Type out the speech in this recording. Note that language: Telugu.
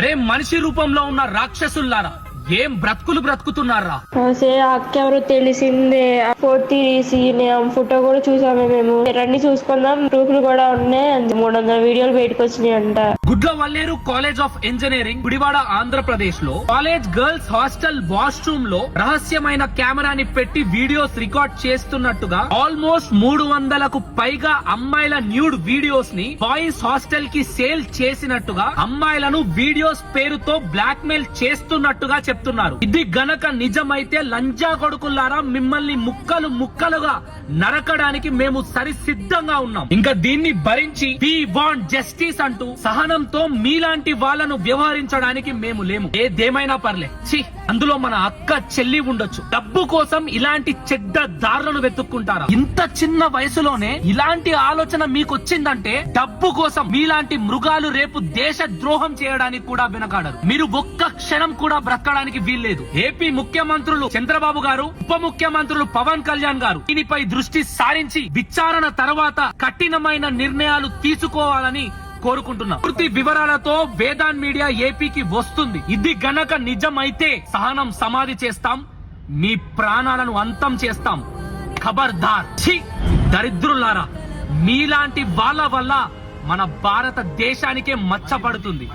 అరే మనిషి రూపంలో ఉన్న రాక్షసుల్లారా ఏం బ్రతుకులు బ్రతుకుతున్నారా? అక్కెవరో తెలిసిందే. ఫోటో తీసి ఫోటో కూడా చూసాము మేము. అన్ని చూసుకుందాం, ప్రూఫ్లు కూడా ఉన్నాయి. 300 వీడియోలు బయటకు వచ్చినాయి అంట. Gudlavalleru college of engineering Gudivada Andhra Pradesh లో కాలేజ్ గర్ల్స్ హాస్టల్ వాష్రూమ్ లో రహస్యమైన కెమెరాని పెట్టి వీడియోస్ రికార్డ్ చేస్తున్నట్టుగా ఆల్మోస్ట్ 300కు పైగా అమ్మాయిల న్యూడ్ వీడియోస్ ని బాయ్స్ హాస్టల్ కి సేల్ చేసినట్టుగా అమ్మాయిలను వీడియోస్ పేరుతో బ్లాక్ మెయిల్ చేస్తున్నట్టుగా చెప్తున్నారు. ఇది గనక నిజమైతే లంజా కొడుకుల్లారా మిమ్మల్ని ముక్కలు ముక్కలుగా నరకడానికి మేము సరిసిద్ధంగా ఉన్నాం. ఇంకా దీన్ని భరించి వి వాంట్ జస్టిస్ అంటూ సహనంతో మీలాంటి వాళ్ళను వ్యవహరించడానికి మేము లేము. ఏదేమైనా పర్లే, ఛీ అందులో మన అక్క చెల్లి ఉండొచ్చు. డబ్బు కోసం ఇలాంటి చెడ్డ దారులను వెతుక్కుంటారా? ఇంత చిన్న వయసులోనే ఇలాంటి ఆలోచన మీకు వచ్చిందంటే డబ్బు కోసం మీలాంటి మృగాలు రేపు దేశ ద్రోహం చేయడానికి కూడా వెనకాడరు. మీరు ఒక్క క్షణం కూడా బ్రతకడానికి వీల్లేదు. ఏపీ ముఖ్యమంత్రులు చంద్రబాబు గారు, ఉప ముఖ్యమంత్రులు పవన్ కళ్యాణ్ గారు దీనిపై దృష్టి సారించి విచారణ తర్వాత కఠినమైన నిర్ణయాలు తీసుకోవాలని కోరుకుంటున్నాం. పూర్తి వివరాలతో వేదాంత్ మీడియా ఏపీకి వస్తుంది. ఇది గనక నిజమైతే సహనం సమాధి చేస్తాం, మీ ప్రాణాలను అంతం చేస్తాం. ఖబర్దార్. ఛీ దరిద్రులారా, మీలాంటి వాళ్ళ వల్ల మన భారతదేశానికే మచ్చపడుతుంది.